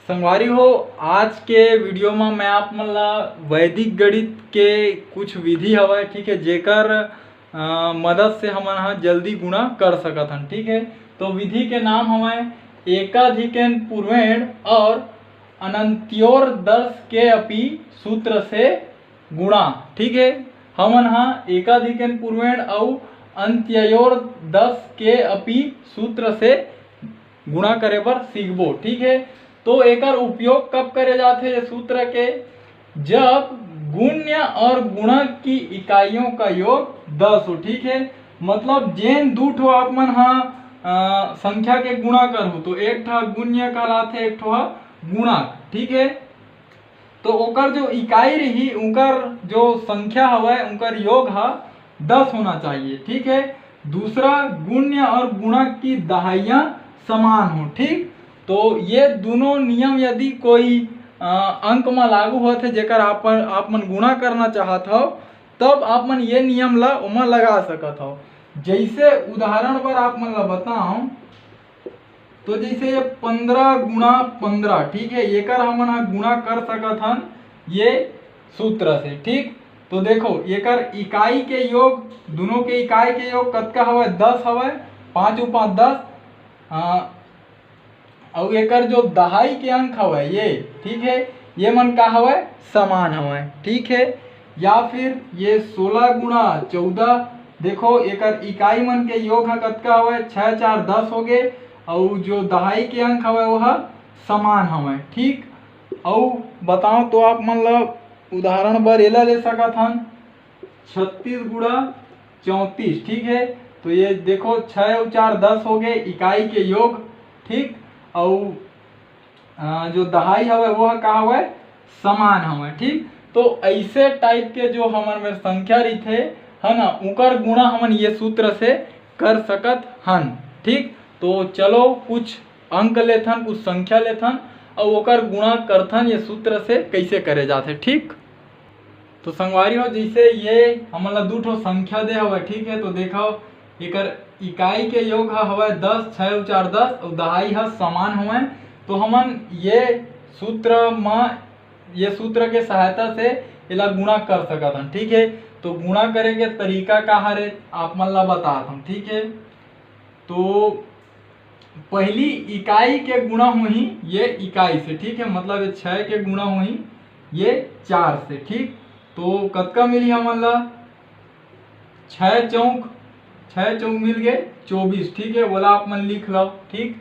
संगवारी हो, आज के वीडियो में मैं आप मन ला वैदिक गणित के कुछ विधि हवय, ठीक है, जेकर मदद से हमन हा जल्दी गुणा कर सकत हन। ठीक है, तो विधि के नाम हवय एकाधिकन पूर्वेण और अनंत्योर 10 के अपि सूत्र से गुणा। ठीक है, हमन हा एकाधिकन पूर्वेण और अंत्योर 10 के अपि सूत्र से गुणा करे बर सीखबो। ठीक है, तो एकर उपयोग कब करे जाथे ये सूत्र के, जब गुण्य और गुणक की इकाइयों का योग 10 हो। ठीक है, मतलब जेन दू ठो आप मन हा संख्या के गुणा करहु तो एक ठा गुण्य कहलाथे, एक ठो गुणक। ठीक है, तो ओकर जो इकाई रही उनकर जो संख्या हवय उनकर योग हा 10 होना चाहिए। ठीक है, दूसरा गुण्य और गुणक की दहाइयां समान हो। ठीक, तो ये दोनों नियम यदि कोई अंक में लागू होते जेकर आप मन गुणा करना चाहत हो, तब आप मन ये नियम ला ओमा लगा सकत हो। जैसे उदाहरण पर आप मन ला बताऊं, तो जैसे ये 15 गुणा 15, ठीक है, एकर हमन हा गुणा कर सकत हन ये सूत्र से। ठीक, तो देखो एकर इकाई के योग, दोनों के इकाई के योग कतका हवय, 10 हवय, 5 × 5 10, और एकर जो दहाई के अंक हवय ये, ठीक है, ये मन का हवय, समान हवय। ठीक है, या फिर ये 16 × 14, देखो एकर इकाई मन के योग हा कतका हवय, 6 × 4 10 हो गए, और जो दहाई के अंक हवय वह समान हवय। ठीक, और बताओ तो आप मन ला उदाहरण बर एला ले सकत हन 36 × 34। ठीक है, तो ये देखो 6 और 4 10 हो गए, इकाई के योग। ठीक, और जो दहाई हवय वह का हवय, समान हवय। ठीक, तो ऐसे टाइप के जो हमन में संख्या रहिथे है ना, उकर गुणा हमन ये सूत्र से कर सकत हन। ठीक, तो चलो कुछ अंक लेथन, कुछ संख्या लेथन और ओकर गुणा करथन ये सूत्र से कैसे करे जाथे। ठीक, तो संगवारी हो, जैसे ये हमन ला दू ठो संख्या दे हवय। ठीक है, तो देखो एकर इकाई के योग हवय 10, 6 और 4 10, और दहाई हा समान हवय। तो हमन ये सूत्र के सहायता से एला गुणा कर सकत हन। ठीक है, तो गुणा करे के तरीका का हरे आप मन ला बतात हूं। ठीक है, तो पहली इकाई के गुणा होही ये इकाई से। ठीक है, मतलब ये 6 के गुणा होही ये 4 से। ठीक, तो कतका मिली हमन ला, 6 चौक मिल गए 24। ठीक है, बोला आप मन लिख लो। ठीक,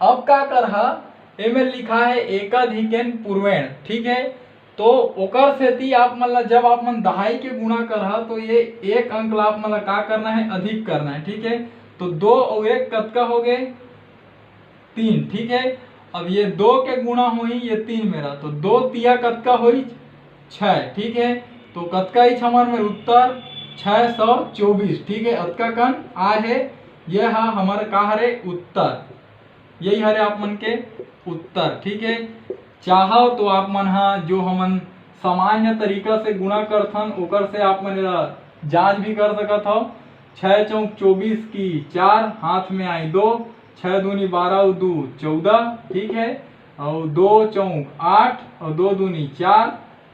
अब का करहा, एमे लिखा है एकाधिकन पूर्वेण। ठीक है, तो ओकर सेती आप मन ला जब आप मन दहाई के गुणा करहा तो ये एक अंक ला आप मन ला का करना है, अधिक करना है। ठीक है, तो 2 और 1 कतका हो गए, 3। ठीक है, अब ये 2 के गुणा होही ये 3 मेरा, तो 2 तिया कतका होई, 6। ठीक है, तो कतका ही हमर में उत्तर 624। ठीक है, अतका कन आए है, यह हमारा का हरे उत्तर, यही हरे आप मन के उत्तर। ठीक है, चाहो तो आप मन हा जो हमन सामान्य तरीका से गुणा करथन ओकर से आप मन जांच भी कर सकत हो। 6 चौक 24 की 4, हाथ में आई 2, 6 दूनी 12 और 2 14। ठीक है, और 2 चौक 8 और 2 दूनी 4,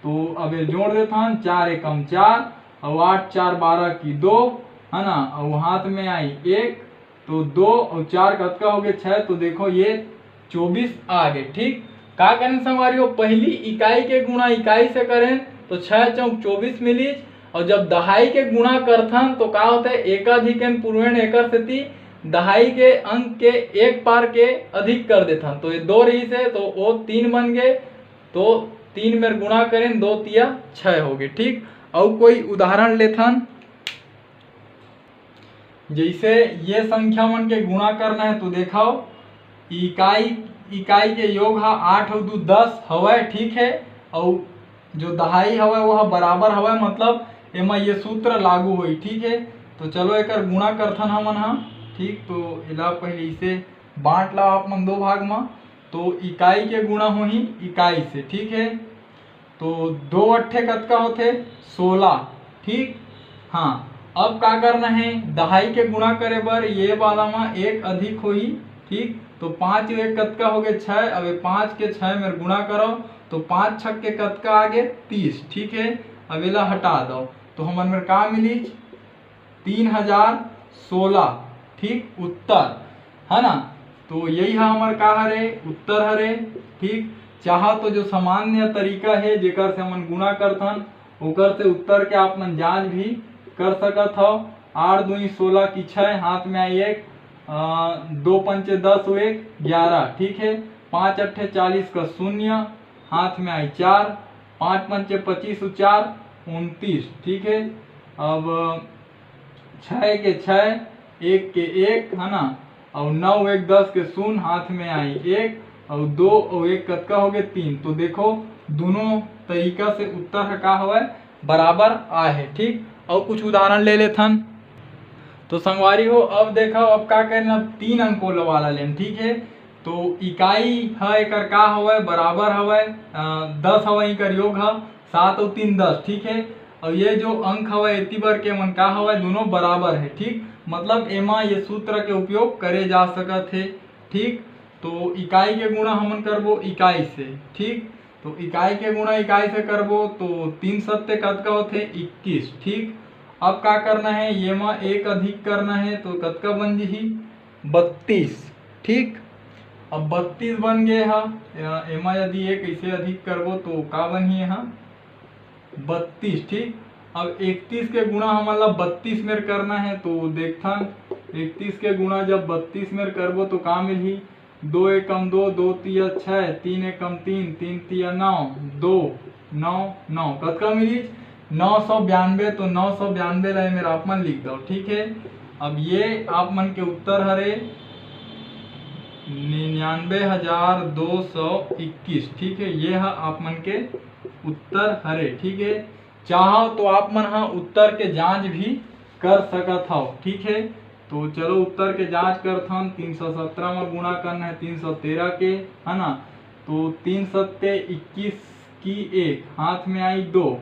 तो अब ये जोड़ देथन, 4 एकम 4 और 8 4 12 की 2, है ना, और हाथ में आई 1, तो 2 और 4 कतका हो गए 6, तो देखो ये 24 आ गए। ठीक, का करें संगवारियों, पहली इकाई के गुणा इकाई से करें तो 6 चौक 24 मिली, और जब दहाई के गुणा करथन तो का होता है, एकाधिकन पूर्वेण एकर सेती दहाई के अंक के एक पार के अधिक कर देथन, तो ये 2 रही से तो वो 3 बन गए, तो 3 में गुणा करें 2 तिया 6 हो गए। ठीक, और कोई उदाहरण लेथन, जैसे ये संख्या मन के गुणा करना है, तो देखो इकाई के योग हा 8 और 2 10 हवय। ठीक है, और जो दहाई हवय वह बराबर हवय, मतलब एमा ये सूत्र लागू होई। ठीक है, तो चलो एकर गुणा करथन हमन हा। ठीक, तो एला पहले इसे बांट ला आप मन 2 भाग में, तो इकाई के गुणा होही इकाई से। ठीक है, तो 2 अट्ठे कतका होथे 16। ठीक, हाँ, अब का करना है, दहाई के गुणा करे बर ये वाला में 1 अधिक होही। ठीक, तो 5 एक कतका हो गए 6। अब 5 के 6 में गुणा करो तो 5 छक के कतका आगे 30, ठीक है। अब इला हटा दो तो हमन में का मिली 3016, ठीक उत्तर है ना। तो यही है हमार का हरे उत्तर हरे, ठीक। चाह तो जो सामान्य तरीका है जेकर से हमन गुणा करथन ओकर से उत्तर के आप मन जांच भी कर सकत हो। 8 दूनी 16 की 6 हाथ में आई 1, 2 पंचे 10 हुए 11, ठीक है। 5 अट्ठे 40 का 0 हाथ में आई 4, 5 पंचे 25 4 29, ठीक है। अब 6 के 6 1 के 1 है ना, और 9 1 10 के 0 हाथ में आई 1, और 2 और 1 कतका हो गए 3। तो देखो दोनों तरीका से उत्तर का हुआ बराबर आए है, ठीक। और कुछ उदाहरण ले लेथन तो संगवारी हो अब देखो अब का करना 3 अंकों वाला लेन, ठीक है। तो इकाई है एकर का हवे बराबर हवे 10 हवे, एकर योग है 7 और 3 10, ठीक है। और ये जो अंक हवे इति बर के मन का हवे दोनों बराबर है, ठीक। मतलब एमा ये सूत्र के उपयोग करे जा सकत है, ठीक। तो इकाई के गुणा हमन करबो इकाई से, ठीक। तो इकाई के गुणा इकाई से करबो तो 3 सत्ते कतका होथे 21, ठीक। अब का करना है ये में 1 अधिक करना है तो कतका बन जी 32, ठीक। अब 32 बन गए हा, एमा यदि 1 ऐसे अधिक करबो तो का बनी यहाँ 32, ठीक। अब 31 के गुणा हमारा 32 में करना है तो देखथन 31 के गुणा जब 32 में करबो तो का मिली 2 एकम 2 2 तिया 6 3 एकम 3 3 तिया 9 2 9 9 कतका मिली 992। तो 992 ला मेरा आप मन लिख दो, ठीक है। अब ये आप मन के उत्तर हरे 99,221, ठीक है। ये है आप मन के उत्तर हरे, ठीक है। चाहो तो आप मन हाँ उत्तर के जांच भी कर सकत हो, ठीक है। तो चलो उत्तर के जांच करथन 317 में गुणा करना है 313 के, है ना। तो 3 सत्ते 21 की 1 हाथ में आई 2,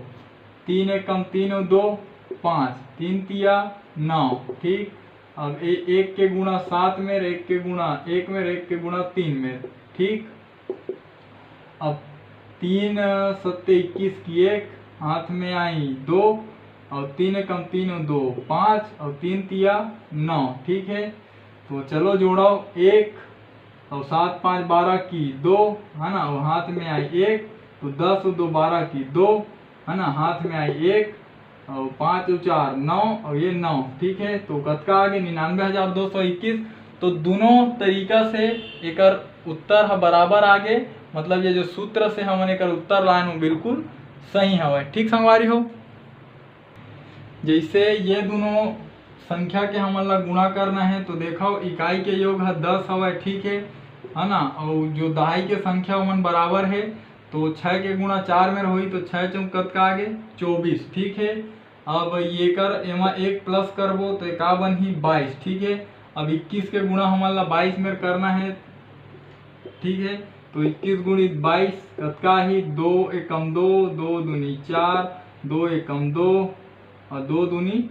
3 एकम 3 और 2 5 3 तिया 9, ठीक। अब 1 के गुणा 7 में 1 के गुणा 1 में 1 के गुणा 3 में, ठीक। अब 3 सत्ते 21 की 1 हाथ में आई 2, और 3 एकम 3 और 2 5 और 3 तिया 9, ठीक है। तो चलो जोड़ो 1 और 7 5 12 की 2, है ना, और हाथ में आई 1 तो 10 और 2 12 की 2, है ना, हाथ में आई 1 और 5 और 4 9 और ये 9, ठीक है। तो कतका आगे 99,221। तो दोनों तरीका से एकर उत्तर है बराबर आगे, मतलब ये जो सूत्र से हमन एकर उत्तर लाइन वो बिल्कुल सही हवे, ठीक संगवारी हो। जैसे ये दोनों संख्या के हमन ला गुणा करना है तो देखो इकाई के योग है 10 हवे, ठीक है ना। और जो दहाई के संख्या हमन बराबर है तो 6 के गुणा 4 में हुई तो 6 चौक कतका आगे 24, ठीक है। अब ये कर एमा 1 प्लस करबो तो का बनही 22, ठीक है। अब 21 के गुणा हमन ला 22 में करना है, ठीक है। तो 21 गुणित 22 कतका ही 2 एकम 2 2 दूनी 4 2 एकम 2 और 2 दूनी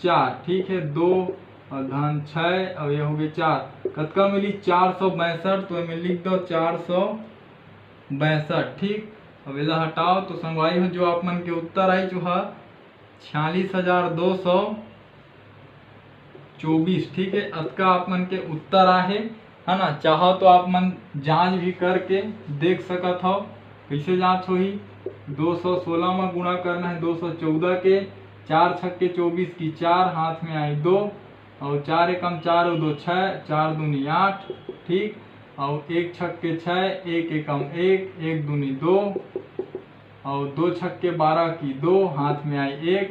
4, ठीक है। 2 और धन 6 और ये हो गए 4 कतका मिली 462। तो मैं लिख दो 462, ठीक। अब इला हटाओ तो संगवारी हो जो आप मन के उत्तर आई जो है 46,224, ठीक है। अतका आप मन के उत्तर आहे, है ना। चाहो तो आप मन जांच भी करके देख सकत हो कैसे जांच होही। 216 में गुणा करना है 214 के, 4 छक्के 24 की 4 हाथ में आई 2 और 4 एकम 4 और 2 6 4 दूनी 8, ठीक। और 1 छक्के 6 1 एकम 1 1 दूनी 2 और 2 छक्के 12 की 2 हाथ में आई 1,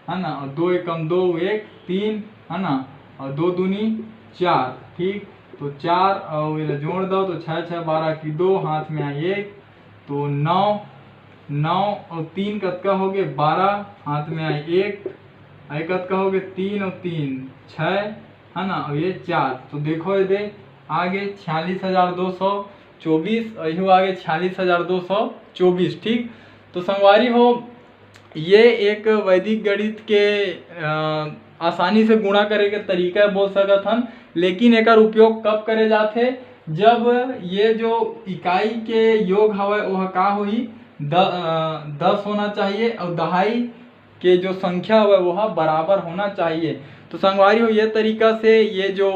है ना, और 2 एकम 2 1 3, है ना, और 2 दूनी 4, ठीक। तो 4 और ये जोड़ दो तो 6 6 12 की 2 हाथ में आई 1 तो 9 9 और 3 कतका हो गए 12 हाथ में आई 1 आई कतका हो गए 3 और 3 6, है ना, और ये 4। तो देखो ये दे आगे 46,224 और यही आगे 46,224, ठीक। तो संगवारी हो ये एक वैदिक गणित के आसानी से गुणा करे के तरीका बोल सकत हन। लेकिन एकर उपयोग कब करे जाथे, जब ये जो इकाई के योग हवय वह का होही 10 होना चाहिए और दहाई के जो संख्या है वह बराबर होना चाहिए। तो संगवारी हो ये तरीका से ये जो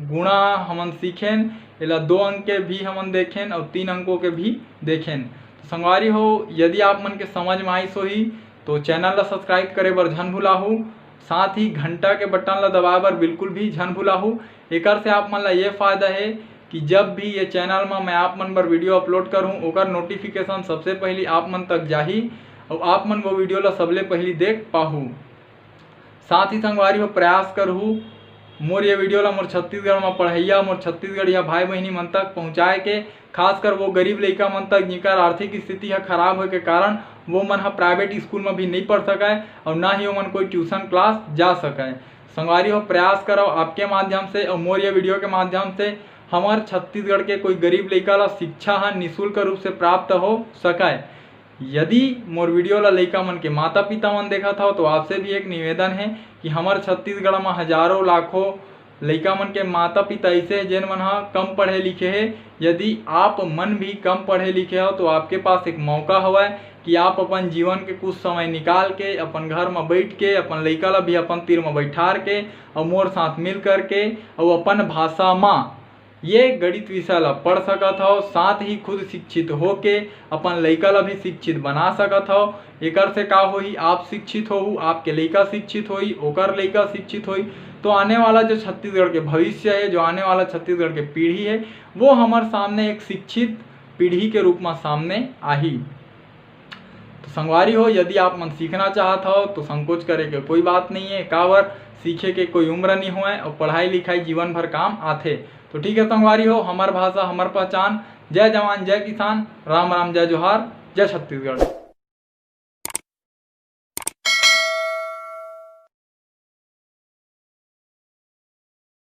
गुणा हमन सीखें, एला 2 अंक के भी हमन देखें और 3 अंकों के भी देखें। तो संगवारी हो यदि आप मन के समझ में आइस होही तो चैनल ला सब्सक्राइब करे बर झन भुलाहू, साथ ही घंटा के बटन ला दबाए बर बिल्कुल भी झन भुलाहू। एकर से आप मन ला ये फायदा है कि जब भी ये चैनल में मैं आप मन बर वीडियो अपलोड करूँ ओकर नोटिफिकेशन सबसे पहले आप मन तक जाही और आप मन वो वीडियो ला सबले पहले देख पाहू। साथ ही संगवारी हो प्रयास करहूँ मोर ये वीडियो ला मोर छत्तीसगढ़ में पढ़ैया मोर छत्तीसगढ़िया भाई बहनी मन तक पहुँचाए के, खासकर वो गरीब लइका मन तक जिनकर आर्थिक स्थिति है खराब होए के कारण वो मन प्राइवेट स्कूल में भी नहीं पढ़ सकाय और ना ही वो मन कोई ट्यूशन क्लास जा सकाय। संगवारी हो प्रयास करो आपके माध्यम से और मोर ये वीडियो के माध्यम से हमार छत्तीसगढ़ के कोई गरीब लइका ला शिक्षा है निःशुल्क रूप से प्राप्त हो सकाय। यदि मोर वीडियो ला लइका मन के माता पिता मन देखा था तो आपसे भी एक निवेदन है कि हमारे छत्तीसगढ़ में हजारों लाखों लइका मन के माता पिता ऐसे जेन मन हा कम पढ़े लिखे है। यदि आप मन भी कम पढ़े लिखे हो तो आपके पास एक मौका हुआ है कि आप अपन जीवन के कुछ समय निकाल के अपन घर में बैठ के अपन लइका ला भी अपन तीर में बैठार के और मोर साथ मिल करके और अपन भाषा में ये गणित विषय ला पढ़ सकत हो, साथ ही खुद शिक्षित होके अपन लइका ला भी शिक्षित बना सकत हो। एकर से का होही, आप शिक्षित होहू, आपके लइका शिक्षित होई, ओकर लइका शिक्षित होई, तो आने वाला जो छत्तीसगढ़ के भविष्य है, जो आने वाला छत्तीसगढ़ के पीढ़ी है वो हमारे सामने एक शिक्षित पीढ़ी के रूप में सामने आही। तो संगवारी हो यदि आप मन सीखना चाहत हो तो संकोच करे के कोई बात नहीं है, काबर सीखे के कोई उम्र नहीं हुए और पढ़ाई लिखाई जीवन भर काम आथे। तो ठीक है संगवारी हो, हमार भाषा हमार पहचान। जय जवान जय किसान, राम राम जय जोहार, जय छत्तीसगढ़।